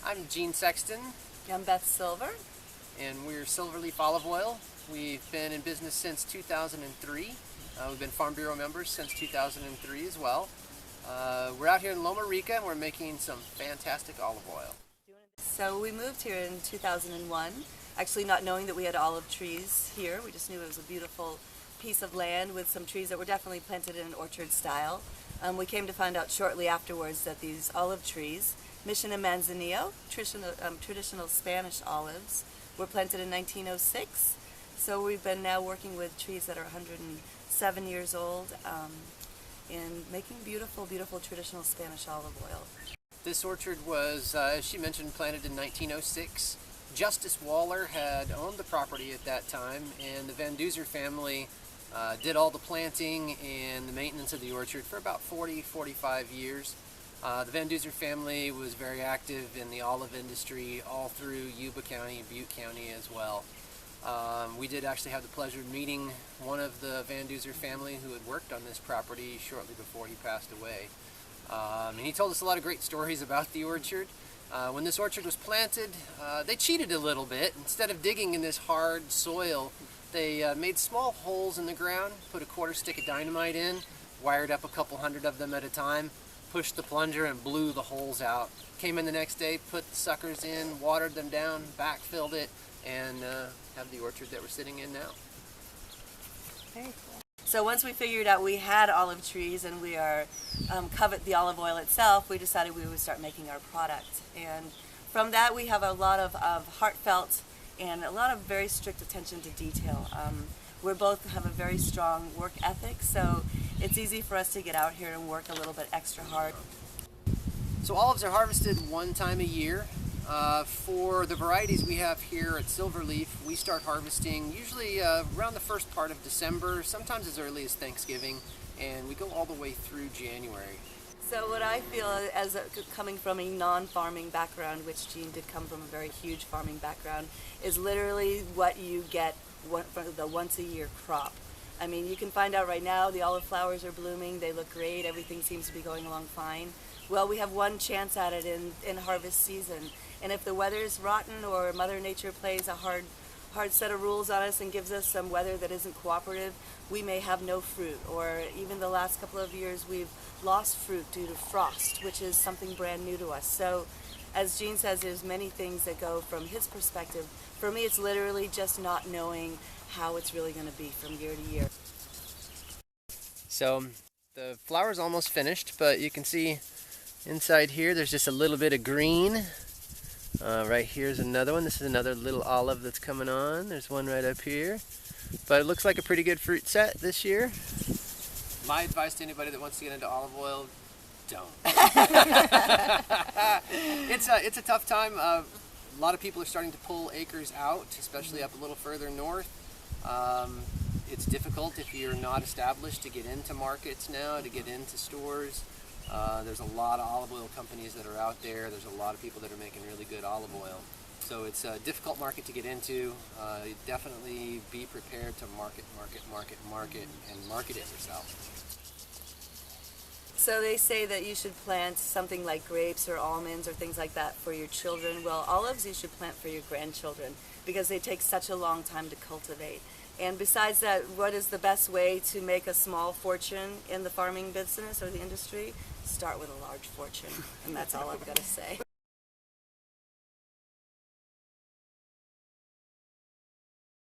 I'm Gene Sexton, I'm Beth Silver. and we're Silverleaf Olive Oil. We've been in business since 2003. We've been Farm Bureau members since 2003 as well. We're out here in Loma Rica, and we're making some fantastic olive oil. So we moved here in 2001, actually not knowing that we had olive trees here. We just knew it was a beautiful piece of land with some trees that were definitely planted in an orchard style. We came to find out shortly afterwards that these olive trees, Mission and Manzanillo, traditional Spanish olives, were planted in 1906. So we've been now working with trees that are 107 years old and making beautiful, beautiful traditional Spanish olive oil. This orchard was, as she mentioned, planted in 1906. Justice Waller had owned the property at that time, and the Van Duzer family did all the planting and the maintenance of the orchard for about 45 years. The Van Duzer family was very active in the olive industry all through Yuba County and Butte County as well. We did actually have the pleasure of meeting one of the Van Duzer family who had worked on this property shortly before he passed away. And he told us a lot of great stories about the orchard. When this orchard was planted, they cheated a little bit. Instead of digging in this hard soil, they made small holes in the ground, put a quarter stick of dynamite in, wired up a couple hundred of them at a time, pushed the plunger and blew the holes out. Came in the next day, put the suckers in, watered them down, backfilled it, and have the orchard that we're sitting in now. Very cool. So once we figured out we had olive trees and we covet the olive oil itself, we decided we would start making our product. And from that we have a lot of heartfelt and a lot of very strict attention to detail. We both have a very strong work ethic, so it's easy for us to get out here and work a little bit extra hard. So olives are harvested one time a year. For the varieties we have here at Silverleaf, we start harvesting usually around the first part of December, sometimes as early as Thanksgiving, and we go all the way through January. So what I feel as coming from a non-farming background, which Gene did come from a very huge farming background, is literally what you get from the once-a-year crop. I mean, you can find out right now the olive flowers are blooming, they look great, everything seems to be going along fine. Well, we have one chance at it in harvest season, and if the weather is rotten or Mother Nature plays a hard set of rules on us and gives us some weather that isn't cooperative, we may have no fruit. Or even the last couple of years we've lost fruit due to frost, which is something brand new to us. So as Gene says, there's many things that go from his perspective. For me, it's literally just not knowing how it's really going to be from year to year. So the flower's almost finished, but you can see inside here there's just a little bit of green. Right here's another one. This is another little olive that's coming on. There's one right up here. But it looks like a pretty good fruit set this year. My advice to anybody that wants to get into olive oil, don't. It's a tough time. A lot of people are starting to pull acres out, especially up a little further north. It's difficult if you're not established to get into markets now, to get into stores. There's a lot of olive oil companies that are out there. There's a lot of people that are making really good olive oil. So it's a difficult market to get into. Definitely be prepared to market and market it yourself. So they say that you should plant something like grapes or almonds or things like that for your children. Well, olives you should plant for your grandchildren because they take such a long time to cultivate. And besides that, what is the best way to make a small fortune in the farming business or the industry? Start with a large fortune, and that's all I've got to say.